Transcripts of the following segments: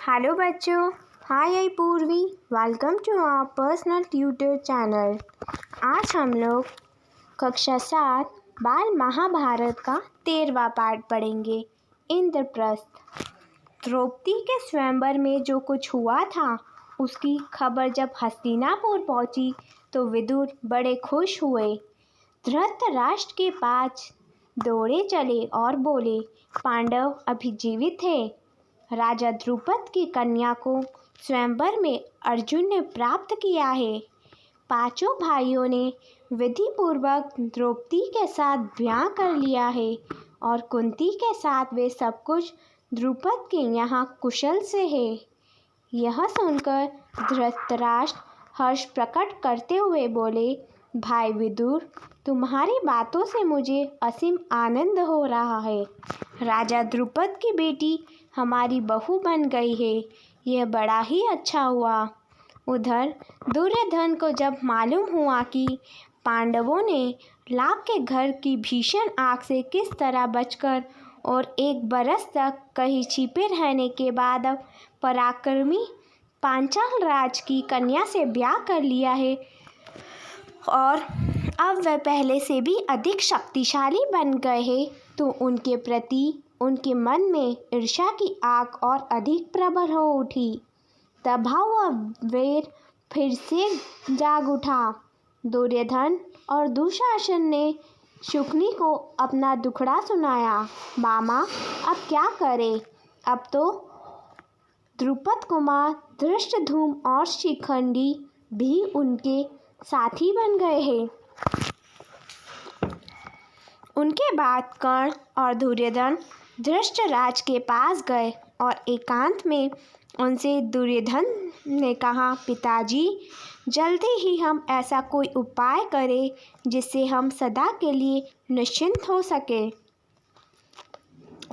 Hello बच्चों, hi I Purvi. Welcome to our personal tutor channel. आज हम लोग कक्षा 7 बाल महाभारत का 13वां पाठ पढ़ेंगे, इंद्रप्रस्थ। द्रौपदी के स्वयंवर में जो कुछ हुआ था उसकी खबर जब हस्तिनापुर पहुंची तो विदुर बड़े खुश हुए। धृतराष्ट्र के पास दौड़े चले और बोले, पांडव अभी जीवित थे। राजा द्रुपद की कन्या को स्वयंवर में अर्जुन ने प्राप्त किया है। पांचों भाइयों ने विधिपूर्वक द्रौपदी के साथ ब्याह कर लिया है और कुंती के साथ वे सब कुछ द्रुपद के यहाँ कुशल से है। यह सुनकर धृतराष्ट्र हर्ष प्रकट करते हुए बोले, भाई विदुर, तुम्हारी बातों से मुझे असीम आनंद हो रहा है। राजा द्रुपद की बेटी हमारी बहू बन गई है, यह बड़ा ही अच्छा हुआ। उधर दुर्योधन को जब मालूम हुआ कि पांडवों ने लाभ के घर की भीषण आग से किस तरह बचकर और 1 बरस तक कहीं छिपे रहने के बाद अब पराक्रमी पांचाल राज की कन्या से ब्याह कर लिया है और अब वह पहले से भी अधिक शक्तिशाली बन गए हैं, तो उनके प्रति उनके मन में ईर्ष्या की आग और अधिक प्रबल हो उठी। दबा हुआ वैर फिर से जाग उठा। दुर्योधन और दुशासन ने शुकनी को अपना दुखड़ा सुनाया। मामा, अब क्या करें? अब तो द्रुपद कुमार धृष्टद्युम्न और शिखंडी भी उनके साथी बन गए हैं। उनके बाद कर्ण और दुर्योधन धृष्टराज के पास गए और एकांत में उनसे दुर्योधन ने कहा, पिताजी, जल्दी ही हम ऐसा कोई उपाय करें जिससे हम सदा के लिए निश्चिंत हो सके।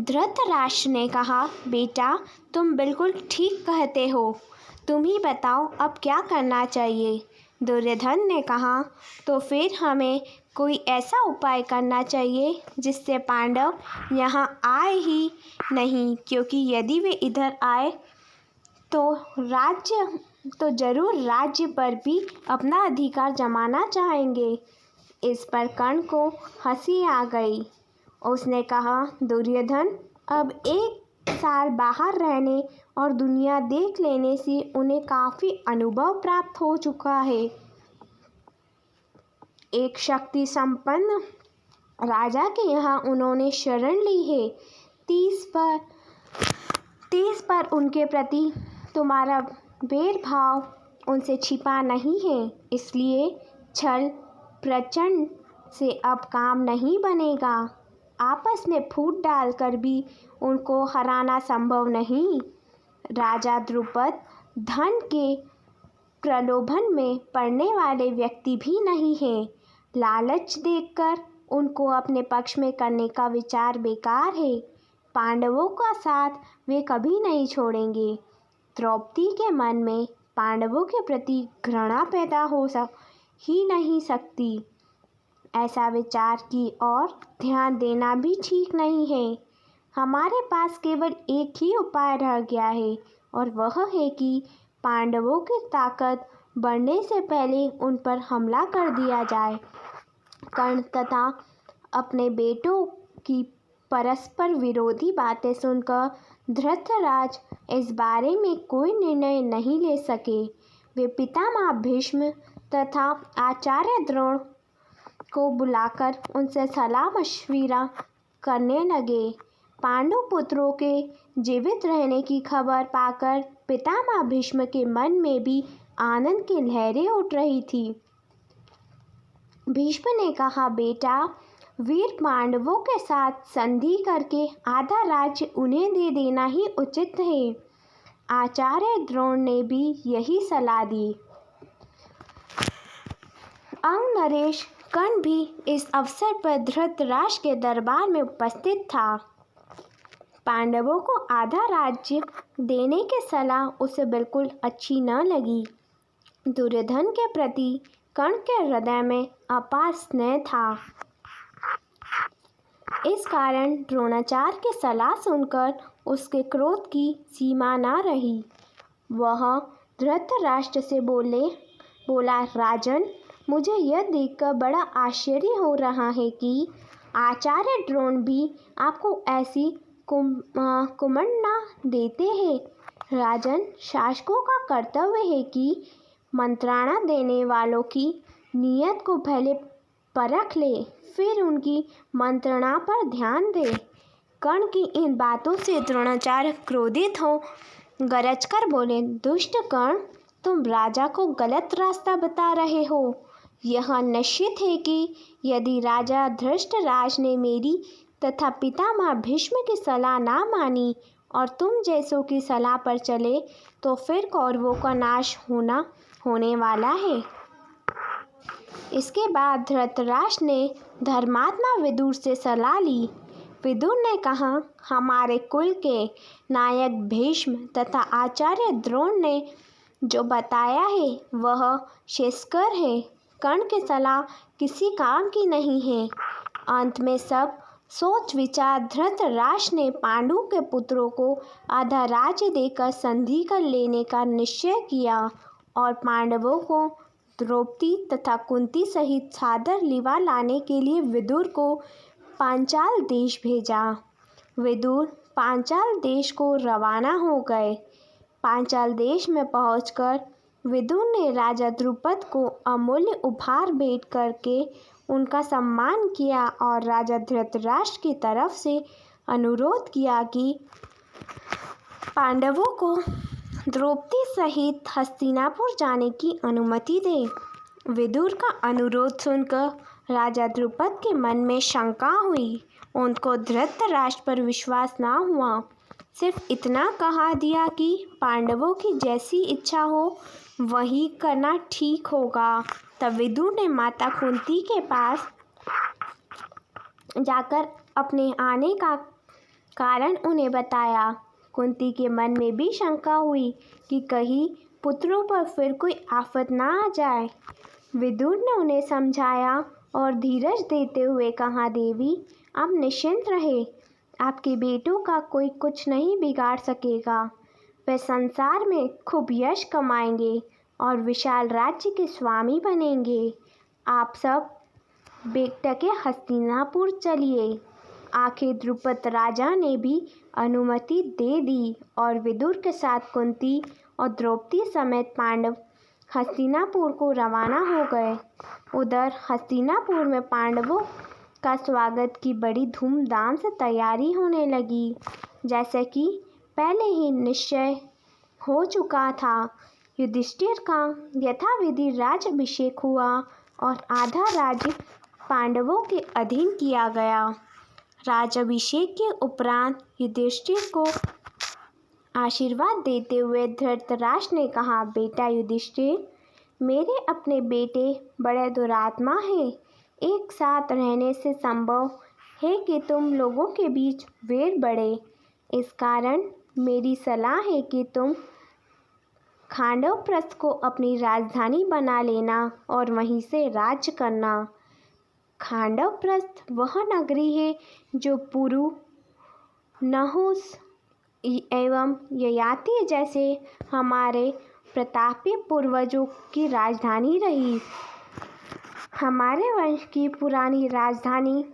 धृतराष्ट्र ने कहा, बेटा, तुम बिल्कुल ठीक कहते हो, तुम ही बताओ अब क्या करना चाहिए। दुर्योधन ने कहा, तो फिर हमें कोई ऐसा उपाय करना चाहिए जिससे पांडव यहाँ आए ही नहीं, क्योंकि यदि वे इधर आए तो जरूर राज्य पर भी अपना अधिकार जमाना चाहेंगे। इस पर कर्ण को हंसी आ गई। उसने कहा, दुर्योधन, अब 1 साल बाहर रहने और दुनिया देख लेने से उन्हें काफ़ी अनुभव प्राप्त हो चुका है। एक शक्ति संपन्न राजा के यहाँ उन्होंने शरण ली है। 30 पर उनके प्रति तुम्हारा भेदभाव उनसे छिपा नहीं है, इसलिए छल प्रचंड से अब काम नहीं बनेगा। आपस में फूट डालकर भी उनको हराना संभव नहीं। राजा द्रुपद धन के प्रलोभन में पड़ने वाले व्यक्ति भी नहीं है। लालच देखकर उनको अपने पक्ष में करने का विचार बेकार है। पांडवों का साथ वे कभी नहीं छोड़ेंगे। द्रौपदी के मन में पांडवों के प्रति घृणा पैदा हो ही नहीं सकती। ऐसा विचार की ओर ध्यान देना भी ठीक नहीं है। हमारे पास केवल एक ही उपाय रह गया है और वह है कि पांडवों की ताकत बढ़ने से पहले उन पर हमला कर दिया जाए। कर्ण तथा अपने बेटों की परस्पर विरोधी बातें सुनकर धृतराज इस बारे में कोई निर्णय नहीं ले सके। वे पितामह भीष्म तथा आचार्य द्रोण को बुलाकर उनसे सलाह मशविरा करने लगे। पांडु पुत्रों के जीवित रहने की खबर पाकर पितामह भीष्म के मन में भी आनंद की लहरें उठ रही थी। भीष्म ने कहा, बेटा, वीर पांडवों के साथ संधि करके आधा राज्य उन्हें दे देना ही उचित है। आचार्य द्रोण ने भी यही सलाह दी। अंग नरेश कर्ण भी इस अवसर पर धृतराष्ट्र के दरबार में उपस्थित था। पांडवों को आधा राज्य देने की सलाह उसे बिल्कुल अच्छी न लगी। दुर्योधन के प्रति कर्ण के हृदय में अपार स्नेह था। इस कारण द्रोणाचार्य की सलाह सुनकर उसके क्रोध की सीमा ना रही। वह धृतराष्ट्र से बोला, राजन, मुझे यह देखकर बड़ा आश्चर्य हो रहा है कि आचार्य द्रोण भी आपको ऐसी कुमन्ना देते हैं। राजन, शासकों का कर्तव्य है कि मंत्राणा देने वालों की नीयत को पहले परख ले, फिर उनकी मंत्रणा पर ध्यान दे। कर्ण की इन बातों से द्रोणाचार्य क्रोधित हो गरज कर बोले, दुष्ट कर्ण, तुम राजा को गलत रास्ता बता रहे हो। यह निश्चित है कि यदि राजा धृतराज ने मेरी तथा पितामह भीष्म की सलाह ना मानी और तुम जैसों की सलाह पर चले तो फिर कौरवों का नाश होने वाला है। इसके बाद धृतराष्ट्र ने धर्मात्मा विदुर से सलाह ली। विदुर ने कहा, हमारे कुल के नायक भीष्म तथा आचार्य द्रोण ने जो बताया है वह श्रेयस्कर है। कर्ण की सलाह किसी काम की नहीं है। अंत में सब सोच विचार धृतराष्ट्र ने पांडु के पुत्रों को आधा राज्य देकर संधि कर लेने का निश्चय किया और पांडवों को द्रौपदी तथा कुंती सहित सादर लिवा लाने के लिए विदुर को पांचाल देश भेजा। विदुर पांचाल देश को रवाना हो गए। पांचाल देश में पहुंचकर विदुर ने राजा द्रुपद को अमूल्य उपहार भेंट करके उनका सम्मान किया और राजा धृतराष्ट्र की तरफ से अनुरोध किया कि पांडवों को द्रौपदी सहित हस्तिनापुर जाने की अनुमति दे। विदुर का अनुरोध सुनकर राजा द्रुपद के मन में शंका हुई। उनको धृतराष्ट्र पर विश्वास ना हुआ। सिर्फ इतना कहा दिया कि पांडवों की जैसी इच्छा हो वही करना ठीक होगा। तब विदुर ने माता कुंती के पास जाकर अपने आने का कारण उन्हें बताया। कुंती के मन में भी शंका हुई कि कहीं पुत्रों पर फिर कोई आफत ना आ जाए। विदुर ने उन्हें समझाया और धीरज देते हुए कहा, देवी, आप निश्चिंत रहे, आपके बेटों का कोई कुछ नहीं बिगाड़ सकेगा। वे संसार में खूब यश कमाएंगे और विशाल राज्य के स्वामी बनेंगे। आप सब बेटके हस्तिनापुर चलिए। आखिर द्रुपद राजा ने भी अनुमति दे दी और विदुर के साथ कुंती और द्रौपदी समेत पांडव हस्तिनापुर को रवाना हो गए। उधर हस्तिनापुर में पांडवों का स्वागत की बड़ी धूमधाम से तैयारी होने लगी। जैसे कि पहले ही निश्चय हो चुका था, युधिष्ठिर का यथाविधि राज्याभिषेक हुआ और आधा राज्य पांडवों के अधीन किया गया। राज्याभिषेक के उपरांत युधिष्ठिर को आशीर्वाद देते हुए धृतराष्ट्र ने कहा, बेटा युधिष्ठिर, मेरे अपने बेटे बड़े दुरात्मा हैं। एक साथ रहने से संभव है कि तुम लोगों के बीच वैर बढ़े। इस कारण मेरी सलाह है कि तुम खांडवप्रस्थ को अपनी राजधानी बना लेना और वहीं से राज्य करना। खांडवप्रस्थ वह नगरी है जो पुरु, नहुस एवं ययाति जैसे हमारे प्रतापी पूर्वजों की राजधानी रही। हमारे वंश की पुरानी राजधानी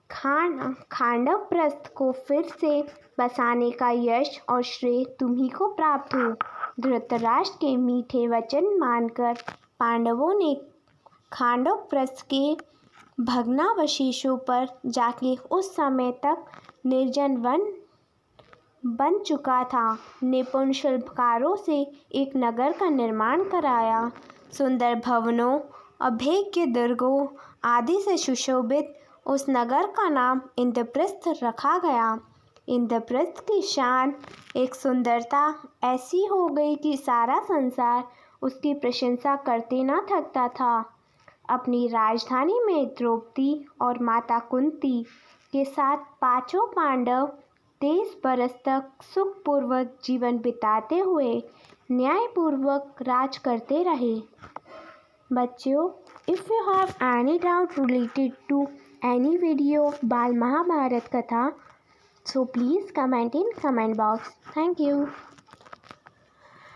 खांडवप्रस्थ को फिर से बसाने का यश और श्रेय तुम्ही को प्राप्त हो। धृतराष्ट्र के मीठे वचन मानकर पांडवों ने खांडवप्रस्थ के भग्नावशेषों पर जाके उस समय तक निर्जन वन बन चुका था निपुण शिल्पकारों से एक नगर का निर्माण कराया। सुंदर भवनों, अभेद्य दुर्गों आदि से सुशोभित उस नगर का नाम इंद्रप्रस्थ रखा गया। इंद्रप्रस्थ की शान एक सुंदरता ऐसी हो गई कि सारा संसार उसकी प्रशंसा करते न थकता था। अपनी राजधानी में द्रौपदी और माता कुंती के साथ पांचों पांडव 23 बरस तक सुखपूर्वक जीवन बिताते हुए न्यायपूर्वक राज करते रहे। बच्चों, if you have any doubt related to any video of Bal Mahabharat कथा, So please comment in comment box. Thank you.